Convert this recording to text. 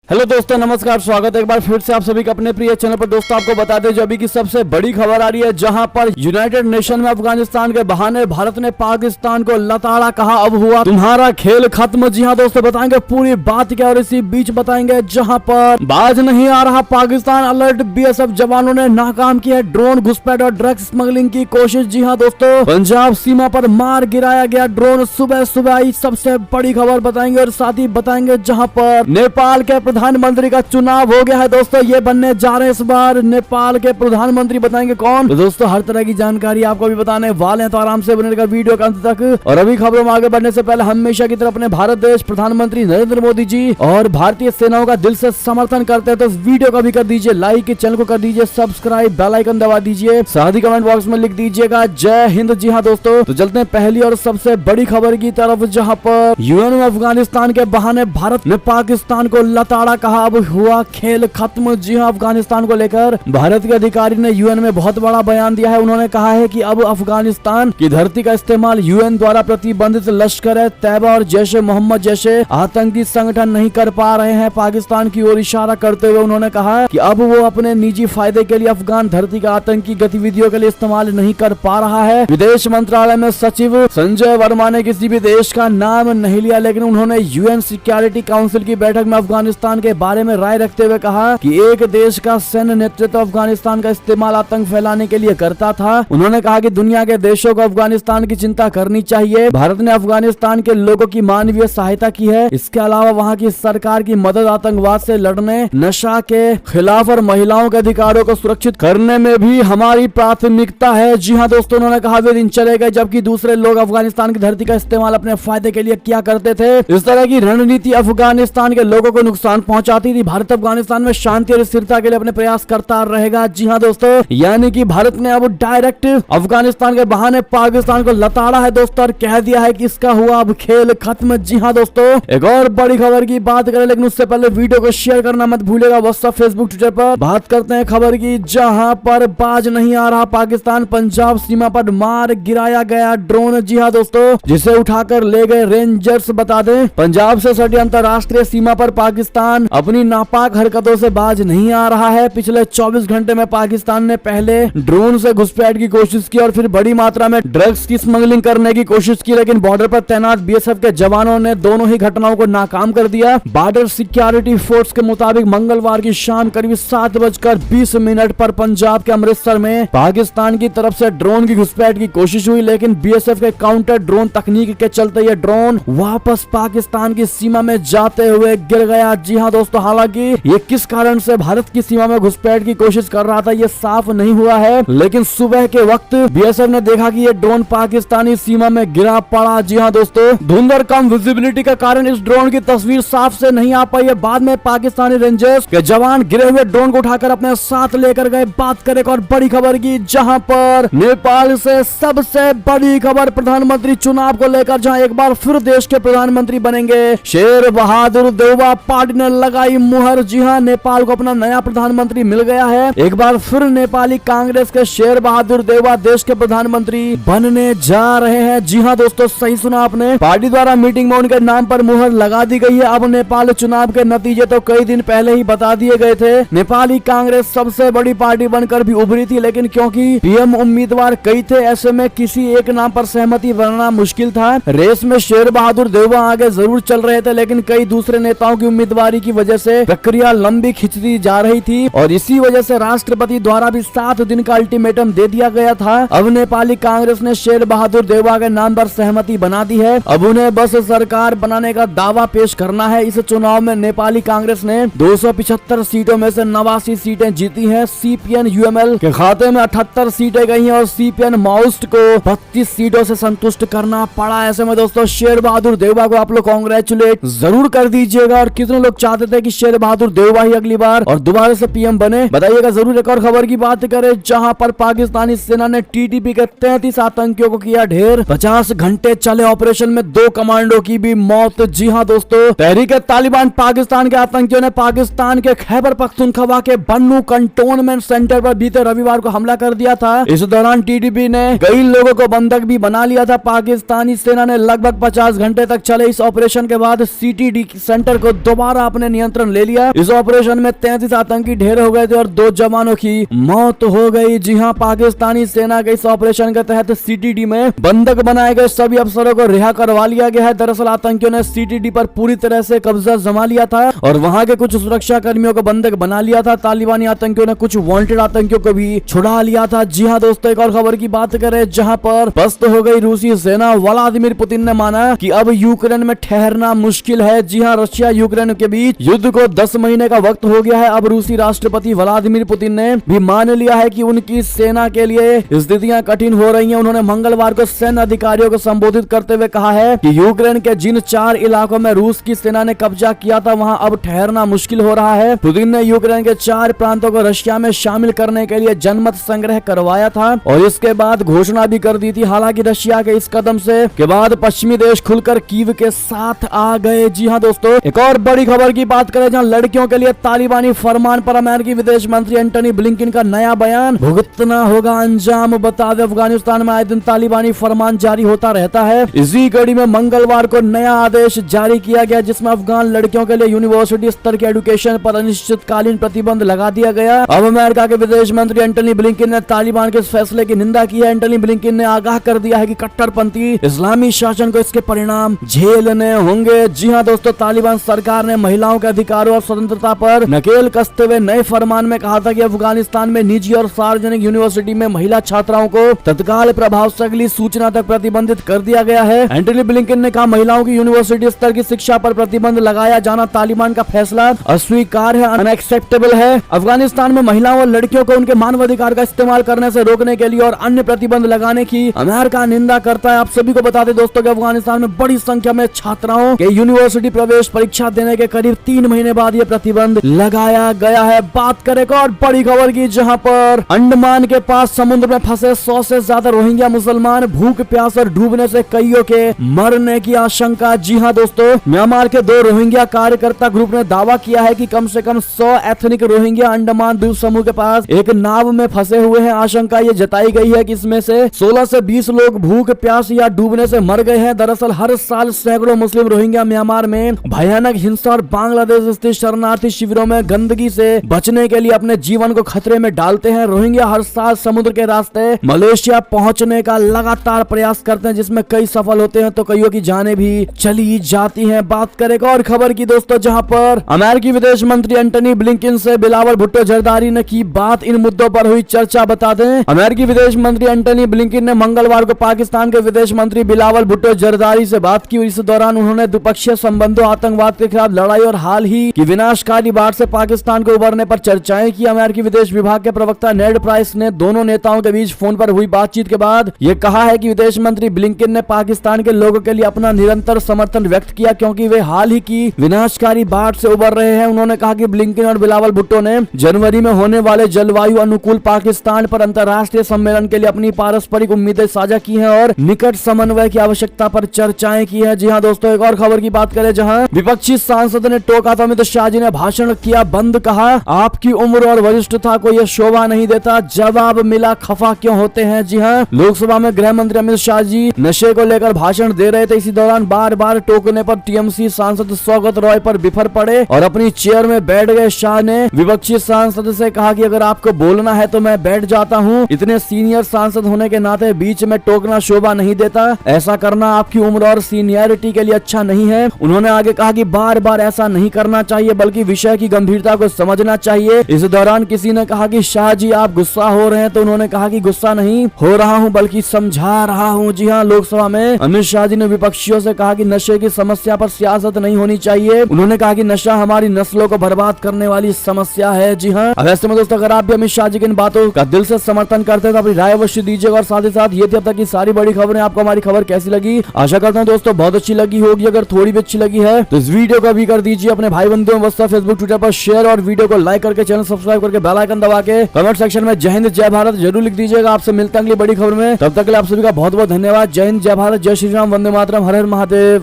Hello दोस्तों, नमस्कार। स्वागत है एक बार फिर से आप सभी का अपने प्रिय चैनल पर। दोस्तों आपको बता दें जो अभी की सबसे बड़ी खबर आ रही है, जहां पर यूनाइटेड नेशन में अफगानिस्तान के बहाने भारत ने पाकिस्तान को लताड़ा, कहा अब हुआ तुम्हारा खेल खत्म। जी हां दोस्तों, बताएंगे पूरी बात क्या, और इसी बीच बताएंगे जहां पर बाज नहीं आ रहा पाकिस्तान, अलर्ट बीएसएफ जवानों ने नाकाम किया ड्रोन घुसपैठ और ड्रग्स स्मगलिंग की कोशिश। जी हाँ दोस्तों, पंजाब सीमा पर मार गिराया गया ड्रोन। सुबह सुबह आई सबसे बड़ी खबर बताएंगे, और साथ ही बताएंगे जहां पर नेपाल के प्रधानमंत्री का चुनाव हो गया है। दोस्तों ये बनने जा रहे हैं इस बार नेपाल के प्रधानमंत्री, बताएंगे कौन। तो दोस्तों हर तरह की जानकारी आपको भी बताने वाले हैं, तो आराम से बनेगा वीडियो के अंत तक। और अभी खबरों में आगे बढ़ने से पहले हमेशा की तरह अपने भारत देश प्रधानमंत्री नरेंद्र मोदी जी और भारतीय सेनाओं का दिल से समर्थन करते हैं, तो इस वीडियो का भी कर दीजिए लाइक, चैनल को कर दीजिए सब्सक्राइब, बेल आइकन दबा दीजिए, साथ ही कमेंट बॉक्स में लिख दीजिएगा जय हिंद। जी हाँ दोस्तों, तो चलते हैं पहली और सबसे बड़ी खबर की तरफ, जहाँ पर यूएन में अफगानिस्तान के बहाने भारत ने पाकिस्तान को लताड़ा, कहा अब हुआ खेल खत्म। जी हां, अफगानिस्तान को लेकर भारत के अधिकारी ने यूएन में बहुत बड़ा बयान दिया है। उन्होंने कहा है कि अब अफगानिस्तान की धरती का इस्तेमाल यूएन द्वारा प्रतिबंधित लश्कर तैयबा और जैश ए मोहम्मद जैसे आतंकी संगठन नहीं कर पा रहे हैं। पाकिस्तान की ओर इशारा करते हुए उन्होंने कहा कि अब वो अपने निजी फायदे के लिए अफगान धरती का आतंकी गतिविधियों के लिए इस्तेमाल नहीं कर पा रहा है। विदेश मंत्रालय में सचिव संजय वर्मा ने किसी भी देश का नाम नहीं लिया, लेकिन उन्होंने यूएन सिक्योरिटी काउंसिल की बैठक में अफगानिस्तान के बारे में राय रखते हुए कहा कि एक देश का सैन्य नेतृत्व अफगानिस्तान का इस्तेमाल आतंक फैलाने के लिए करता था। उन्होंने कहा कि दुनिया के देशों को अफगानिस्तान की चिंता करनी चाहिए। भारत ने अफगानिस्तान के लोगों की मानवीय सहायता की है। इसके अलावा वहां की सरकार की मदद आतंकवाद से लड़ने, नशा के खिलाफ और महिलाओं के अधिकारों को सुरक्षित करने में भी हमारी प्राथमिकता है। जी हाँ दोस्तों, उन्होंने कहा वे दिन चले गए जबकि दूसरे लोग अफगानिस्तान की धरती का इस्तेमाल अपने फायदे के लिए किया करते थे। इस तरह की रणनीति अफगानिस्तान के लोगों को नुकसान पहुंचाती थी। भारत अफगानिस्तान में शांति और स्थिरता के लिए अपने प्रयास करता रहेगा। जी हाँ दोस्तों, यानी कि भारत ने अब डायरेक्ट अफगानिस्तान के बहाने पाकिस्तान को लताड़ा है दोस्तों, और कह दिया है कि इसका हुआ अब खेल खत्म। जी हाँ दोस्तों, एक और बड़ी खबर की बात करें, लेकिन उससे पहले वीडियो को शेयर करना मत भूलिएगा व्हाट्सएप, फेसबुक, ट्विटर पर। बात करते हैं खबर की, जहां पर बाज नहीं आ रहा पाकिस्तान, पंजाब सीमा पर मार गिराया गया ड्रोन। जी हाँ दोस्तों, जिसे उठाकर ले गए रेंजर्स। बता दें पंजाब से सटी अंतरराष्ट्रीय सीमा पर पाकिस्तान अपनी नापाक हरकतों से बाज नहीं आ रहा है। पिछले 24 घंटे में पाकिस्तान ने पहले ड्रोन से घुसपैठ की कोशिश की और फिर बड़ी मात्रा में ड्रग्स की स्मगलिंग करने की कोशिश की, लेकिन बॉर्डर पर तैनात बीएसएफ के जवानों ने दोनों ही घटनाओं को नाकाम कर दिया। बॉर्डर सिक्योरिटी फोर्स के मुताबिक मंगलवार की शाम करीब 7:20 पर पंजाब के अमृतसर में पाकिस्तान की तरफ से ड्रोन की घुसपैठ की कोशिश हुई, लेकिन बीएसएफ के काउंटर ड्रोन तकनीक के चलते यह ड्रोन वापस पाकिस्तान की सीमा में जाते हुए गिर गया। जी हाँ दोस्तों, हालांकि ये किस कारण से भारत की सीमा में घुसपैठ की कोशिश कर रहा था ये साफ नहीं हुआ है, लेकिन सुबह के वक्त बीएसएफ ने देखा कि ये ड्रोन पाकिस्तानी सीमा में गिरा पड़ा। जी हाँ दोस्तों, धुंध और कम विजिबिलिटी के कारण इस ड्रोन की तस्वीर साफ से नहीं आ पाई है। बाद में पाकिस्तानी रेंजर्स के जवान गिरे हुए ड्रोन को उठाकर अपने साथ लेकर गए। बात करें और बड़ी खबर की, जहां पर नेपाल से सबसे बड़ी खबर प्रधानमंत्री चुनाव को लेकर, जहां एक बार फिर देश के प्रधानमंत्री बनेंगे शेर बहादुर देउबा। पार्टी ने लगाई मुहर। जी हाँ, नेपाल को अपना नया प्रधानमंत्री मिल गया है। एक बार फिर नेपाली कांग्रेस के शेर बहादुर देउबा देश के प्रधानमंत्री बनने जा रहे हैं। जी हाँ दोस्तों, सही सुना आपने, पार्टी द्वारा मीटिंग में उनके नाम पर मुहर लगा दी गई है। अब नेपाल चुनाव के नतीजे तो कई दिन पहले ही बता दिए गए थे। नेपाली कांग्रेस सबसे बड़ी पार्टी बनकर भी उभरी थी, लेकिन क्योंकि पीएम उम्मीदवार कई थे, ऐसे में किसी एक नाम पर सहमति बनना मुश्किल था। रेस में शेर बहादुर देउबा आगे जरूर चल रहे थे, लेकिन कई दूसरे नेताओं की उम्मीदवारी की वजह से प्रक्रिया लंबी खिंचती जा रही थी, और इसी वजह से राष्ट्रपति द्वारा भी 7 दिन का अल्टीमेटम दे दिया गया था। अब नेपाली कांग्रेस ने शेर बहादुर देउबा के नाम पर सहमति बना दी है। अब उन्हें बस सरकार बनाने का दावा पेश करना है। इस चुनाव में नेपाली कांग्रेस ने 275 सीटों में से 89 सीटें जीती हैं। सीपीएन यूएमएल के खाते में 78 सीटें गई हैं, और सीपीएन माओइस्ट को 32 सीटों से संतुष्ट करना पड़ा। ऐसे में दोस्तों शेर बहादुर देउबा को आप लोग कांग्रेचुलेट जरूर कर दीजिएगा। और कितने लोग चाहते थे कि शेर बहादुर देउबा ही अगली बार और दोबारा से पीएम बने, बताइएगा जरूर। एक और खबर की बात करें, जहां पर पाकिस्तानी सेना ने टीटीपी के 33 आतंकियों को किया ढेर। 50 घंटे चले ऑपरेशन में 2 कमांडो की भी मौत। जी हाँ दोस्तों, तहरीक-ए-तालिबान पाकिस्तान के आतंकियों ने पाकिस्तान के खैबर पख्तूनख्वा के बन्नू कंटोनमेंट सेंटर पर बीते रविवार को हमला कर दिया था। इस दौरान टीटीपी ने कई लोगों को बंधक भी बना लिया था। पाकिस्तानी सेना ने लगभग 50 घंटे तक चले इस ऑपरेशन के बाद सीटीडी सेंटर को दोबारा अपने नियंत्रण ले लिया। इस ऑपरेशन में 33 आतंकी ढेर हो गए थे और 2 जवानों की मौत हो गई। जी हाँ, पाकिस्तानी सेना के इस ऑपरेशन के तहत सीटीडी में बंधक बनाए गए सभी अफसरों को रिहा करवा लिया गया है। दरअसल आतंकियों ने सीटीडी पर पूरी तरह से कब्जा जमा लिया था और वहां के कुछ सुरक्षा कर्मियों को बंधक बना लिया था। तालिबानी आतंकियों ने कुछ वांटेड आतंकियों को भी छुड़ा लिया था। जी हाँ दोस्तों, एक और खबर की बात करें जहां पर पस्त हो गई रूसी सेना। व्लादिमीर पुतिन ने माना कि अब यूक्रेन में ठहरना मुश्किल है। जी हाँ, रशिया यूक्रेन के बीच युद्ध को 10 महीने का वक्त हो गया है। अब रूसी राष्ट्रपति व्लादिमीर पुतिन ने भी मान लिया है कि उनकी सेना के लिए स्थितियां कठिन हो रही हैं। उन्होंने मंगलवार को सैन्य अधिकारियों को संबोधित करते हुए कहा है कि यूक्रेन के जिन 4 इलाकों में रूस की सेना ने कब्जा किया था वहां अब ठहरना मुश्किल हो रहा है। पुतिन ने यूक्रेन के 4 प्रांतों को रशिया में शामिल करने के लिए जनमत संग्रह करवाया था और इसके बाद घोषणा भी कर दी थी। हालांकि रशिया के इस कदम से के बाद पश्चिमी देश खुलकर कीव के साथ आ गए। जी हाँ दोस्तों, एक और बड़ी खबर की बात करें जहां लड़कियों के लिए तालिबानी फरमान पर अमेरिकी विदेश मंत्री एंटनी ब्लिंकन का नया बयान। भुगतना होगा अंजाम। बता दें, अफगानिस्तान में आए दिन तालिबानी फरमान जारी होता रहता है। इसी कड़ी में मंगलवार को नया आदेश जारी किया गया जिसमें अफगान लड़कियों के लिए यूनिवर्सिटी स्तर के एजुकेशन पर अनिश्चितकालीन प्रतिबंध लगा दिया गया। अब अमेरिका के विदेश मंत्री एंटनी ब्लिंकन ने तालिबान के इस फैसले की निंदा की है। एंटनी ब्लिंकन ने आगाह कर दिया है कि कट्टरपंथी इस्लामी शासन को इसके परिणाम झेलने होंगे। जी हाँ दोस्तों, तालिबान सरकार ने महिलाओं के अधिकारों और स्वतंत्रता पर नकेल कसते हुए नए फरमान में कहा था कि अफगानिस्तान में निजी और सार्वजनिक यूनिवर्सिटी में महिला छात्राओं को तत्काल प्रभाव से अगली सूचना तक प्रतिबंधित कर दिया गया है। एंटनी ब्लिंकन ने कहा, महिलाओं की यूनिवर्सिटी स्तर की शिक्षा पर प्रतिबंध लगाया जाना तालिबान का फैसला अस्वीकार्य है, अनएक्सेप्टेबल है। अफगानिस्तान में महिलाओं और लड़कियों को उनके मानवाधिकार का इस्तेमाल करने से रोकने के लिए और अन्य प्रतिबंध लगाने की अमेरिका निंदा करता है। आप सभी को बता दें दोस्तों कि अफगानिस्तान में बड़ी संख्या में छात्राओं के यूनिवर्सिटी प्रवेश परीक्षा देने के करीब 3 महीने बाद ये प्रतिबंध लगाया गया है। बात करें और बड़ी खबर की जहां पर अंडमान के पास समुद्र में फंसे 100 से ज्यादा रोहिंग्या मुसलमान, भूख प्यास और डूबने से कईयों के मरने की आशंका। जी हां दोस्तों, म्यांमार के 2 रोहिंग्या कार्यकर्ता ग्रुप ने दावा किया है कि कम से कम 100 एथनिक रोहिंग्या अंडमान द्वीप समूह के पास एक नाव में फंसे हुए हैं। आशंका ये जताई गई है कि इसमें से 16 से 20 लोग भूख प्यास या डूबने से मर गए हैं। दरअसल हर साल सैकड़ों मुस्लिम रोहिंग्या म्यांमार में भयानक हिंसा और बांग्लादेश स्थित शरणार्थी शिविरों में गंदगी से बचने के लिए अपने जीवन को खतरे में डालते हैं। रोहिंग्या हर साल समुद्र के रास्ते मलेशिया पहुंचने का लगातार प्रयास करते हैं जिसमें कई सफल होते हैं तो कईयों की जानें भी चली जाती हैं। बात करें और खबर की दोस्तों जहां पर अमेरिकी विदेश मंत्री एंटनी ब्लिंकन से बिलावल भुट्टो जरदारी ने की बात। इन मुद्दों पर हुई चर्चा बता दें। अमेरिकी विदेश मंत्री एंटनी ब्लिंकन ने मंगलवार को पाकिस्तान के विदेश मंत्री बिलावल भुट्टो जरदारी से बात की। इस दौरान उन्होंने द्विपक्षीय संबंधों, आतंकवाद के खिलाफ लड़ाई और हाल ही की विनाशकारी बाढ़ से पाकिस्तान को उबरने पर चर्चाएं की। अमेरिकी विदेश विभाग के प्रवक्ता नेड प्राइस ने दोनों नेताओं के बीच फोन पर हुई बातचीत के बाद ये कहा है कि विदेश मंत्री ब्लिंकन ने पाकिस्तान के लोगों के लिए अपना निरंतर समर्थन व्यक्त किया क्योंकि वे हाल ही की विनाशकारी बाढ़ से उबर रहे हैं। उन्होंने कहा कि ब्लिंकन और बिलावल भुट्टो ने जनवरी में होने वाले जलवायु अनुकूल पाकिस्तान पर अंतर्राष्ट्रीय सम्मेलन के लिए अपनी पारस्परिक उम्मीदें साझा की हैं और निकट समन्वय की आवश्यकता पर चर्चाएं की है। जी हाँ दोस्तों, एक और खबर की बात करें जहां विपक्षी सांसद ने टोका तो अमित शाह जी ने भाषण किया बंद। कहा, आपकी उम्र और वरिष्ठता को यह शोभा नहीं देता। जवाब मिला, खफा क्यों होते हैं। जी हाँ, लोकसभा में गृह मंत्री अमित शाह जी नशे को लेकर भाषण दे रहे थे। इसी दौरान बार बार टोकने पर टीएमसी सांसद सौगत रॉय पर बिफर पड़े और अपनी चेयर में बैठ गए। शाह ने विपक्षी सांसद से कहा कि अगर आपको बोलना है तो मैं बैठ जाता हूं। इतने सीनियर सांसद होने के नाते बीच में टोकना शोभा नहीं देता। ऐसा करना आपकी उम्र और सीनियरिटी के लिए अच्छा नहीं है। उन्होंने आगे कहा कि बार बार ऐसा नहीं करना चाहिए बल्कि विषय की गंभीरता को समझना चाहिए। इस दौरान किसी ने कहा कि शाह जी आप गुस्सा हो रहे हैं तो उन्होंने कहा कि गुस्सा नहीं हो रहा हूं बल्कि समझा रहा हूं। जी हां, लोकसभा में अमित शाह जी ने विपक्षियों से कहा कि नशे की समस्या पर सियासत नहीं होनी चाहिए। उन्होंने कहा कि नशा हमारी नस्लों को बर्बाद करने वाली समस्या है। जी हाँ, ऐसे में दोस्तों अगर आप भी अमित शाह जी की इन बातों का दिल से समर्थन करते हैं तो अपनी राय अवश्य दीजिएगा और साथ ही साथ ये थी अब तक की सारी बड़ी खबरें। आपको हमारी खबर कैसी लगी? आशा करता हूँ दोस्तों बहुत अच्छी लगी होगी। अगर थोड़ी भी अच्छी लगी है तो इस वीडियो को भी कर दीजिए अपने भाई बंधुओं व्हाट्सएप, फेसबुक, ट्विटर पर शेयर और वीडियो को लाइक करके चैनल सब्सक्राइब करके बेल आइकन दबा के कमेंट सेक्शन में जय हिंद जय भारत जरूर लिख दीजिएगा। आपसे मिलते हैं अगली बड़ी खबर में, तब तक के लिए आप सभी का बहुत बहुत धन्यवाद। जय हिंद, जय भारत, जय श्री राम, वंदे मातरम, हर हर महादेव।